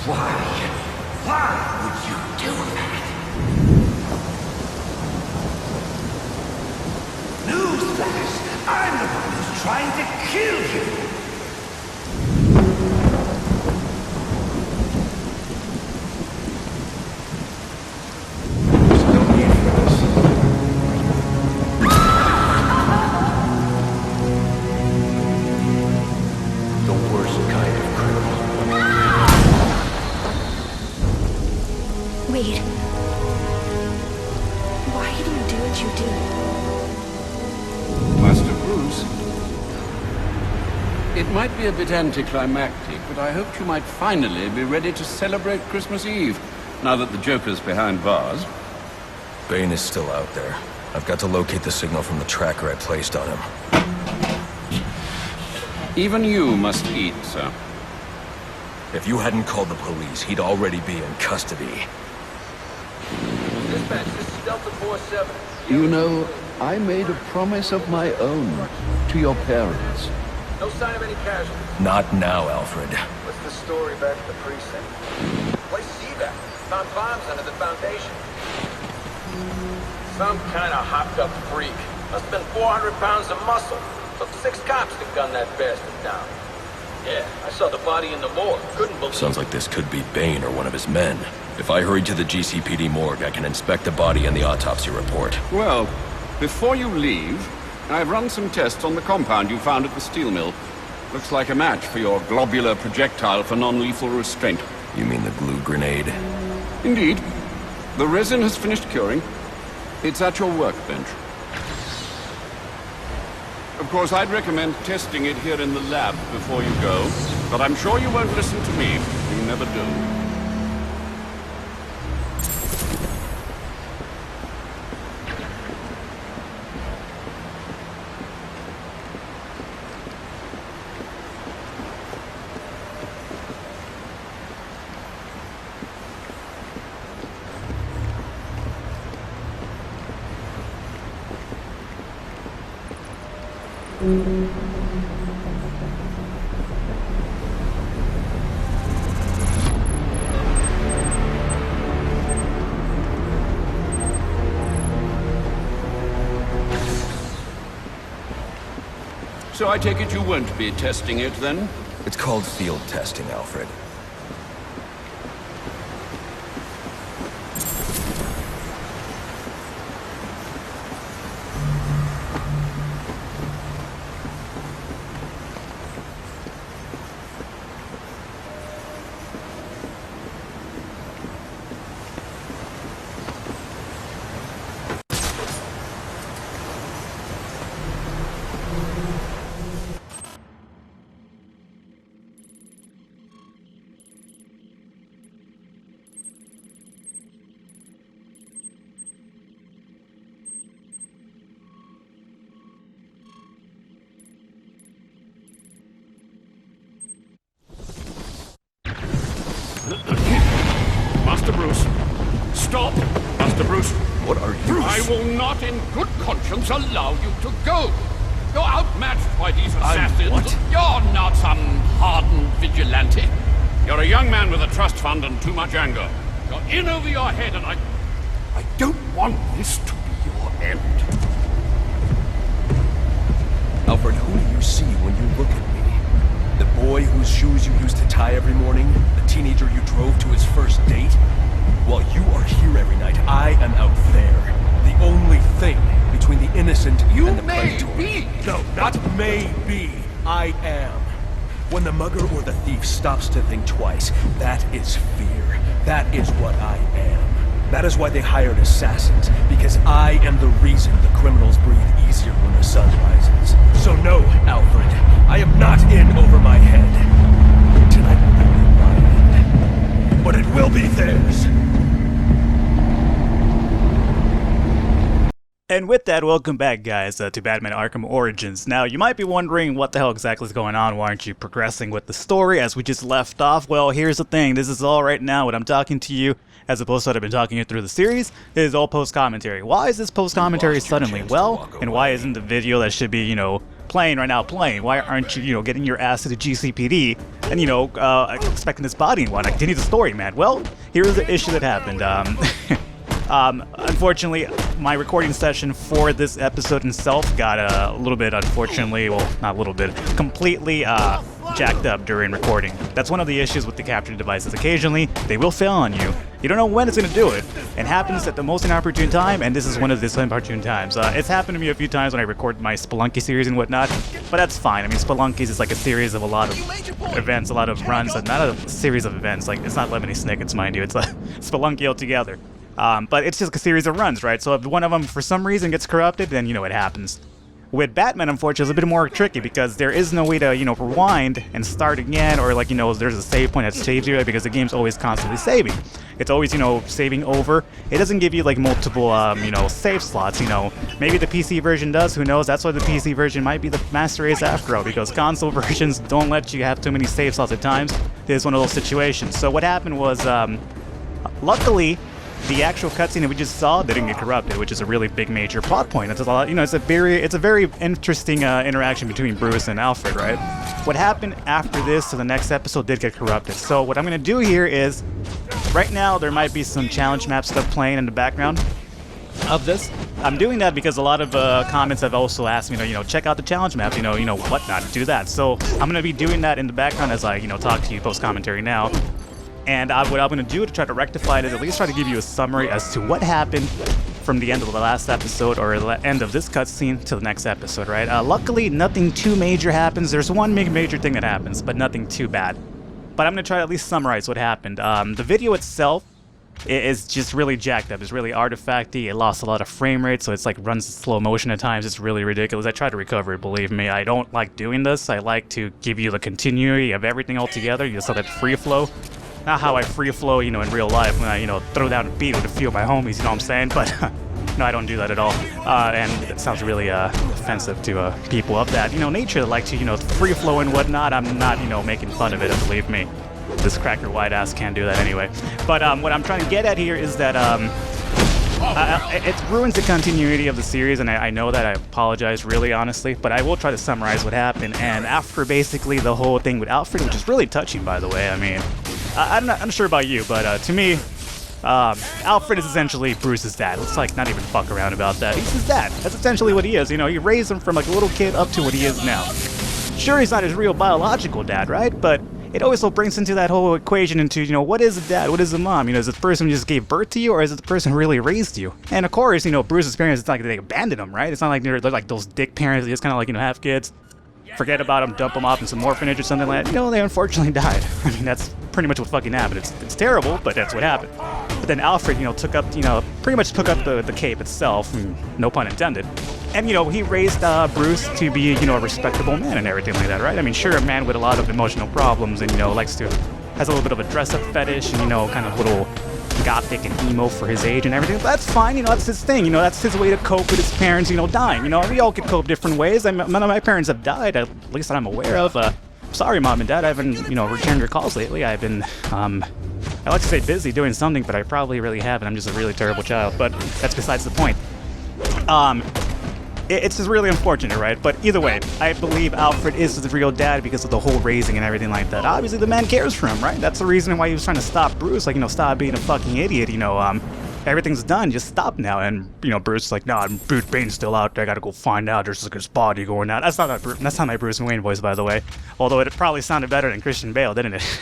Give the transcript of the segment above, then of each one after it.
Why would you do that? Newsflash! I'm the one who's trying to kill you! There's no need for this. The worst kind of criminal. Wait. Why do you do what you do? Master Bruce, it might be a bit anticlimactic, but I hoped you might finally be ready to celebrate Christmas Eve, now that the Joker's behind bars. Bane is still out there. I've got to locate the signal from the tracker I placed on him. Even you must eat, sir. If you hadn't called the police, he'd already be in custody. Dispatch, this is Delta 47. You know, I made a promise of my own to your parents. No sign of any casualties. Not now, Alfred. What's the story back at the precinct? Place is evac. Found bombs under the foundation. Some kind of hopped-up freak. Must have been 400 pounds of muscle. Took 6 cops to gun that bastard down. Yeah, I saw the body in the morgue. Couldn't believe it. Sounds like this could be Bane or one of his men. If I hurry to the GCPD morgue, I can inspect the body and the autopsy report. Well, before you leave, I've run some tests on the compound you found at the steel mill. Looks like a match for your globular projectile for non-lethal restraint. You mean the glue grenade? Indeed. The resin has finished curing. It's at your workbench. Of course, I'd recommend testing it here in the lab before you go, but I'm sure you won't listen to me. You never do. So I take it you won't be testing it, then? It's called field testing, Alfred. Master Bruce, stop! Master Bruce, What are you? I will not in good conscience allow you to go. You're outmatched by these assassins. what? You're not some hardened vigilante. You're a young man with a trust fund and too much anger. You're in over your head, and I don't want this to be your end. Alfred, who do you see when you look at me? The boy whose shoes you used to tie every morning? The teenager you drove to his first date? While you are here every night, I am out there. The only thing between the innocent and the predator. Be. No, not may be. I am. When the mugger or the thief stops to think twice, that is fear. That is what I am. That is why they hired assassins, because I am the reason the criminals breathe easier when the sun rises. So no, Alfred, I am not in over my head. Tonight will not be my end, but it will be theirs. And with that, welcome back, guys, to Batman Arkham Origins. Now, you might be wondering what the hell exactly is going on. Why aren't you progressing with the story as we just left off? Well, here's the thing. This is all right now. When I'm talking to you, as opposed to what I've been talking you through the series, it is all post-commentary. Why is this post-commentary suddenly? Well, and why isn't the video that should be, plane right now playing? Why aren't you, getting your ass to the GCPD and, expecting this body and whatnot? Continue the story, man. Well, here's the issue that happened. Unfortunately, my recording session for this episode itself got a little bit, unfortunately, well, not a little bit, completely jacked up during recording. That's one of the issues with the capture devices. Occasionally, they will fail on you. You don't know when it's going to do it. It happens at the most inopportune time, and this is one of the inopportune times. It's happened to me a few times when I record my Spelunky series and whatnot, but that's fine. I mean, Spelunkies is like a series of a lot of events, a lot of runs, not a series of events. Like, it's not Lemony Snickets, mind you. It's a Spelunky altogether. But it's just a series of runs, right? So if one of them, for some reason, gets corrupted, then, it happens. With Batman, unfortunately, it's a bit more tricky because there is no way to, rewind and start again, or there's a save point that saves you, because the game's always constantly saving. It's always, saving over. It doesn't give you, multiple, save slots, Maybe the PC version does, who knows? That's why the PC version might be the master race after all, because console versions don't let you have too many save slots at times. It's one of those situations. So what happened was, luckily, the actual cutscene that we just saw didn't get corrupted, which is a really big major plot point. It's a lot, it's a very interesting interaction between Bruce and Alfred, right? What happened after this to the next episode did get corrupted. So what I'm gonna do here is, right now there might be some challenge map stuff playing in the background of this. I'm doing that because a lot of comments have also asked me, check out the challenge maps, whatnot, do that. So I'm gonna be doing that in the background as I, talk to you post commentary now. And what I'm going to do to try to rectify it is at least try to give you a summary as to what happened from the end of the last episode, or the end of this cutscene, to the next episode, right? Luckily, nothing too major happens. There's one major thing that happens, but nothing too bad. But I'm going to try to at least summarize what happened. The video itself is just really jacked up. It's really artifacty. It lost a lot of frame rate, so it's runs in slow motion at times. It's really ridiculous. I try to recover it, believe me. I don't like doing this. I like to give you the continuity of everything all together, so that free flow. Not how I free flow, in real life when I, throw down a beat with a few of my homies, you know what I'm saying? But no, I don't do that at all. And it sounds really offensive to people of that, nature that like to, free flow and whatnot. I'm not, making fun of it, believe me. This cracker white ass can't do that anyway. But what I'm trying to get at here is that it ruins the continuity of the series, and I know that. I apologize, really, honestly, but I will try to summarize what happened. And after basically the whole thing with Alfred, which is really touching, by the way, I mean, I'm not sure about you, but to me, Alfred is essentially Bruce's dad. Let's not even fuck around about that. He's his dad. That's essentially what he is. He raised him from a little kid up to what he is now. Sure, he's not his real biological dad, right? But it also brings into that whole equation into, what is a dad? What is a mom? Is it the person who just gave birth to you, or is it the person who really raised you? And of course, Bruce's parents, it's not like they abandoned him, right? It's not like they're like those dick parents that just kind of have kids, forget about them, dump them off in some orphanage or something like that. They unfortunately died. I mean, that's pretty much what fucking happened. It's terrible, but that's what happened. But then Alfred, took up, pretty much took up the cape itself, no pun intended. And, he raised Bruce to be, a respectable man and everything like that, right? I mean, sure, a man with a lot of emotional problems and, has a little bit of a dress-up fetish and, kind of little gothic and emo for his age and everything. But that's fine, that's his thing, that's his way to cope with his parents, dying. We all can cope different ways. None of my parents have died, at least that I'm aware of. Sorry, Mom and Dad, I haven't, returned your calls lately. I've been, I like to say busy doing something, but I probably really haven't. I'm just a really terrible child, but that's besides the point. It's just really unfortunate, right? But either way, I believe Alfred is the real dad because of the whole raising and everything like that. Obviously, the man cares for him, right? That's the reason why he was trying to stop Bruce, stop being a fucking idiot, everything's done, just stop now. And, Bruce is like, nah, Bruce Wayne's still out there, I gotta go find out, there's his body going out. That's not my Bruce Wayne voice, by the way. Although it probably sounded better than Christian Bale, didn't it?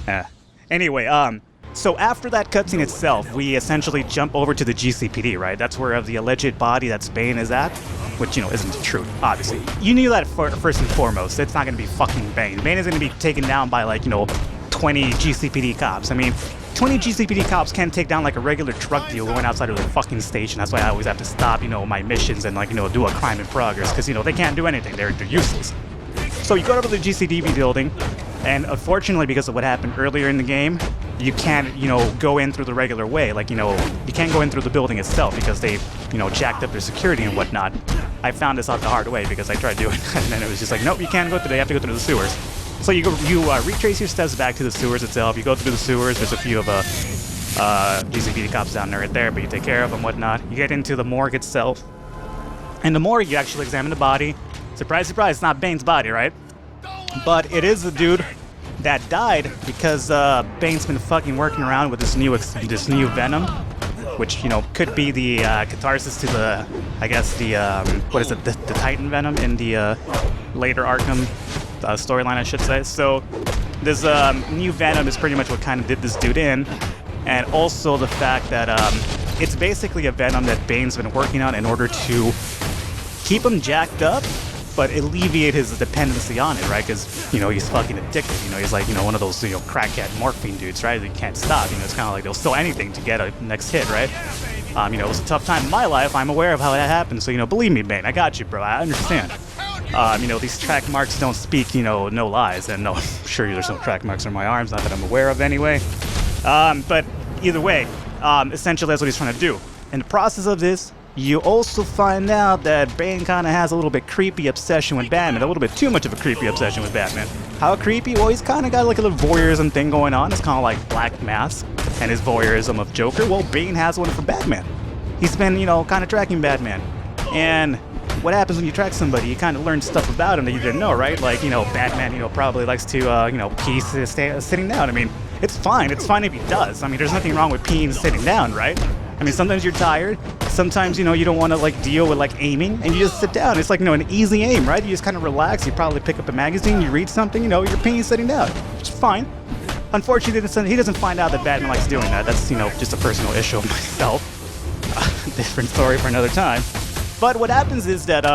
Yeah. Anyway, so after that cutscene itself, we essentially jump over to the GCPD, right? That's where the alleged body that Bane is at, which, isn't true, obviously. You knew that first and foremost. It's not gonna be fucking Bane. Bane is gonna be taken down by, 20 GCPD cops. I mean, 20 GCPD cops can't take down a regular truck deal going outside of the fucking station. That's why I always have to stop, my missions and do a crime in progress, because, they can't do anything. They're useless. So you go to the GCDB building, and unfortunately, because of what happened earlier in the game, you can't, go in through the regular way. You can't go in through the building itself because they've, jacked up their security and whatnot. I found this out the hard way because I tried doing it, and then it was just nope, you can't go through. They have to go through the sewers. So you retrace your steps back to the sewers itself. You go through the sewers. There's a few of GCPD cops down there right there, but you take care of them, whatnot. You get into the morgue itself. And the more you actually examine the body, surprise, surprise, it's not Bane's body, right? But it is the dude that died because Bane's been fucking working around with this new venom, which, you know, could be the catharsis to the, I guess, the, what is it, the Titan venom in the later Arkham storyline, I should say. So this new venom is pretty much what kind of did this dude in, and also the fact that it's basically a venom that Bane's been working on in order to keep him jacked up, but alleviate his dependency on it, right? Because, you know, he's fucking addicted. You know, he's like, you know, one of those, you know, crackhead morphine dudes, right? He can't stop. You know, it's kind of like they'll steal anything to get a next hit, right? You know, it was a tough time in my life. I'm aware of how that happened. So, you know, believe me, Bane, I got you, bro. I understand. You know, these track marks don't speak, you know, no lies. And no, I'm sure there's no track marks on my arms, not that I'm aware of anyway. But either way, essentially that's what he's trying to do. In the process of this, you also find out that Bane kind of has a little bit creepy obsession with Batman, a little bit too much of a creepy obsession with Batman. How creepy? Well, he's kind of got like a little voyeurism thing going on. It's kind of like Black Mask and his voyeurism of Joker. Well, Bane has one for Batman. He's been, you know, kind of tracking Batman. And what happens when you track somebody? You kind of learn stuff about him that you didn't know, right? Like, you know, Batman, you know, probably likes to, you know, pee sitting down. I mean, it's fine. It's fine if he does. I mean, there's nothing wrong with peeing sitting down, right? I mean, sometimes you're tired. Sometimes, you know, you don't want to, like, deal with, like, aiming, and you just sit down. It's like, you know, an easy aim, right? You just kind of relax. You probably pick up a magazine, you read something, you know, you're peeing sitting down. It's fine. Unfortunately, he doesn't find out that Batman likes doing that. That's, you know, just a personal issue of myself. Different story for another time. But what happens is that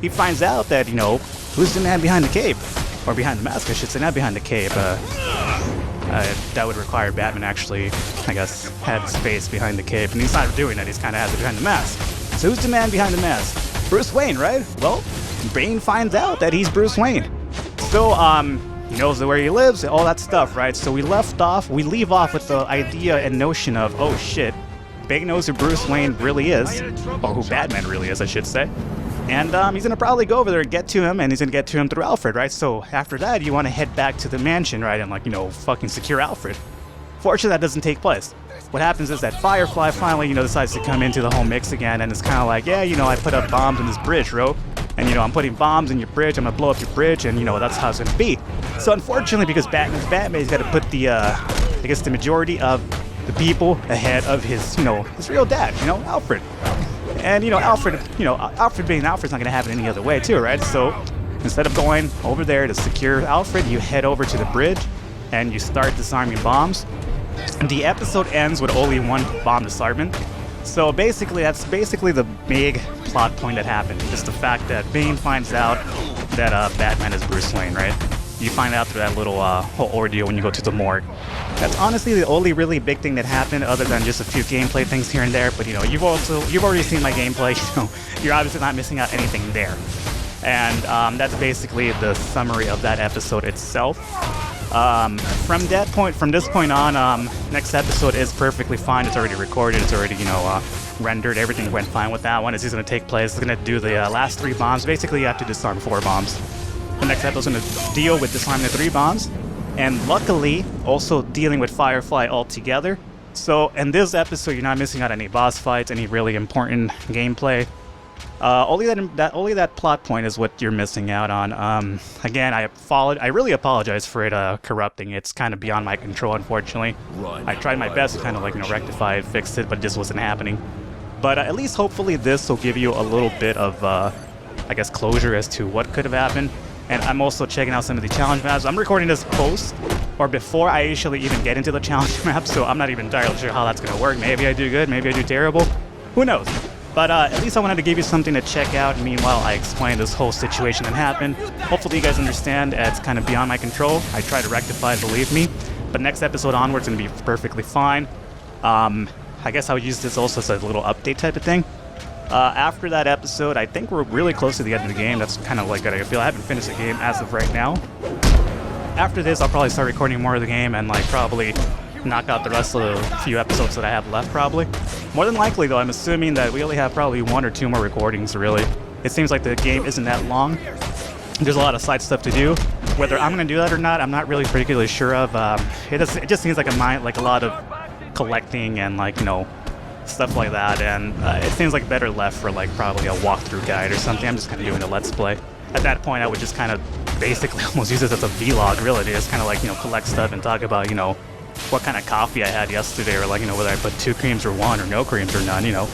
he finds out that, you know, who's the man behind the cape? Or behind the mask, I should say, not behind the cape. That would require Batman actually, I guess, have his face behind the cape. And he's not doing that, he's kind of has it behind the mask. So who's the man behind the mask? Bruce Wayne, right? Well, Bane finds out that he's Bruce Wayne. So, he knows where he lives, all that stuff, right? So we leave off with the idea and notion of, oh shit, Bane knows who Bruce Wayne really is, or who Batman really is, I should say. And he's gonna probably go over there and get to him, and he's gonna get to him through Alfred, right? So after that, you want to head back to the mansion, right, and, like, you know, fucking secure Alfred. Fortunately, that doesn't take place. What happens is that Firefly finally, you know, decides to come into the whole mix again, and it's kind of like, yeah, you know, I put up bombs in this bridge, bro. And, you know, I'm putting bombs in your bridge, I'm gonna blow up your bridge, and, you know, that's how it's gonna be. So unfortunately, because Batman's Batman, he's got to put the, I guess, the majority of the people ahead of his, you know, his real dad, you know, Alfred. And, you know, Alfred being Alfred's not going to have it any other way, too, right? So instead of going over there to secure Alfred, you head over to the bridge and you start disarming bombs. And the episode ends with only one bomb disarmament. So basically, that's basically the big plot point that happened. Just the fact that Bane finds out that Batman is Bruce Wayne, right? You find out through that little whole ordeal when you go to the morgue. That's honestly the only really big thing that happened, other than just a few gameplay things here and there. But, you know, you've already seen my gameplay, so you're obviously not missing out anything there. And that's basically the summary of that episode itself. From this point on, next episode is perfectly fine. It's already recorded. It's already, you know, rendered. Everything went fine with that one. It's just going to take place. It's going to do the last 3 bombs. Basically, you have to disarm 4 bombs. The next episode is going to deal with disarming the 3 bombs. And luckily, also dealing with Firefly altogether. So in this episode, you're not missing out on any boss fights, any really important gameplay. Only that plot point is what you're missing out on. Again, I really apologize for it corrupting. It's kind of beyond my control, unfortunately. I tried my best to kind of, like, you know, rectify it, fix it, but it just wasn't happening. But at least hopefully this will give you a little bit of, I guess, closure as to what could have happened. And I'm also checking out some of the challenge maps. I'm recording this post, or before I actually even get into the challenge map, so I'm not even entirely sure how that's going to work. Maybe I do good, maybe I do terrible. Who knows? But at least I wanted to give you something to check out. Meanwhile, I explain this whole situation that happened. Hopefully you guys understand. It's kind of beyond my control. I try to rectify it, believe me. But next episode onwards is going to be perfectly fine. I guess I'll use this also as a little update type of thing. After that episode, I think we're really close to the end of the game. That's kind of like what I feel. I haven't finished the game as of right now. After this, I'll probably start recording more of the game and, like, probably knock out the rest of the few episodes that I have left, probably. More than likely, though, I'm assuming that we only have probably 1 or 2 more recordings, really. It seems like the game isn't that long. There's a lot of side stuff to do. Whether I'm going to do that or not, I'm not really particularly sure of. It just seems like a lot of collecting and, like, you know, stuff like that, and it seems like better left for like probably a walkthrough guide or something. I'm just kind of doing a let's play. At that point, I would just kind of basically almost use this as a vlog, really. Just kind of like, you know, collect stuff and talk about, you know, what kind of coffee I had yesterday, or like, you know, whether I put 2 creams or 1 or no creams or none, you know.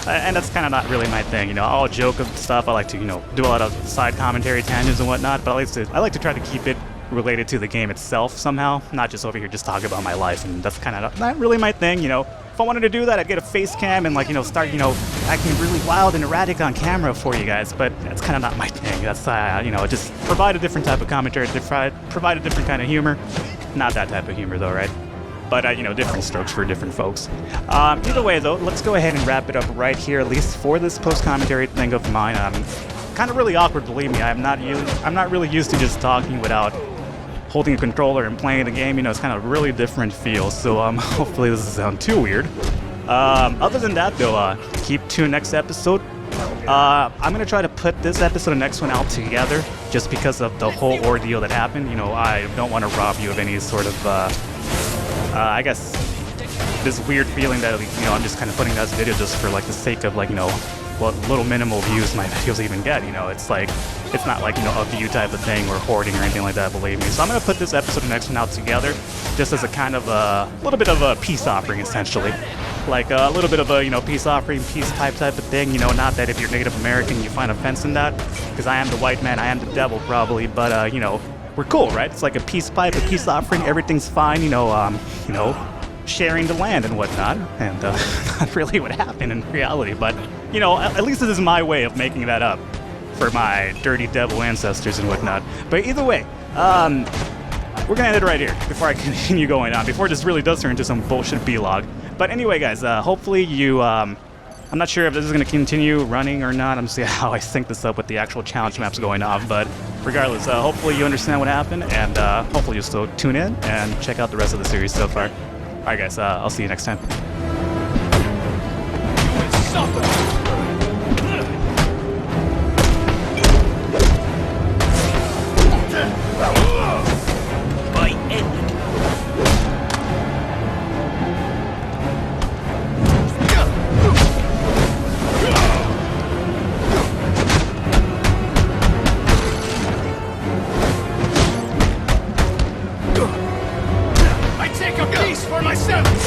And that's kind of not really my thing, you know. I'll joke of stuff. I like to, you know, do a lot of side commentary, tangents and whatnot, but I like to try to keep it related to the game itself somehow, not just over here just talk about my life, and that's kind of not really my thing, you know. If I wanted to do that, I'd get a face cam and, like, you know, start, you know, acting really wild and erratic on camera for you guys, but that's kind of not my thing. That's, you know, just provide a different type of commentary, provide a different kind of humor. Not that type of humor, though, right? But, you know, different strokes for different folks. Either way, though, let's go ahead and wrap it up right here, at least for this post-commentary thing of mine. Kind of really awkward, believe me. I'm not really used to just talking without holding a controller and playing the game. You know, it's kind of a really different feel, so hopefully this doesn't sound too weird. Other than that, though, keep tuned next episode. I'm going to try to put this episode and next one out together, just because of the whole ordeal that happened. You know, I don't want to rob you of any sort of, I guess, this weird feeling that, you know, I'm just kind of putting this video just for, like, the sake of, like, you know, what little minimal views my videos even get, you know. It's like, it's not like, you know, a view type of thing or hoarding or anything like that, believe me. So I'm going to put this episode and next one out together just as a kind of a little bit of a peace offering, essentially. Like a little bit of a, you know, peace offering, peace type of thing, you know. Not that if you're Native American you find offense in that, because I am the white man, I am the devil probably, but, you know, we're cool, right? It's like a peace pipe, a peace offering, everything's fine, you know, sharing the land and whatnot, and not really what happened in reality, but, you know, at least this is my way of making that up for my dirty devil ancestors and whatnot. But either way, we're gonna end it right here before I continue going on, before this really does turn into some bullshit vlog. But anyway, guys, hopefully you, I'm not sure if this is gonna continue running or not. I'm seeing how I sync this up with the actual challenge maps going off, but regardless, hopefully you understand what happened, and hopefully you'll still tune in and check out the rest of the series so far. Alright guys, I'll see you next time. I take a piece for myself!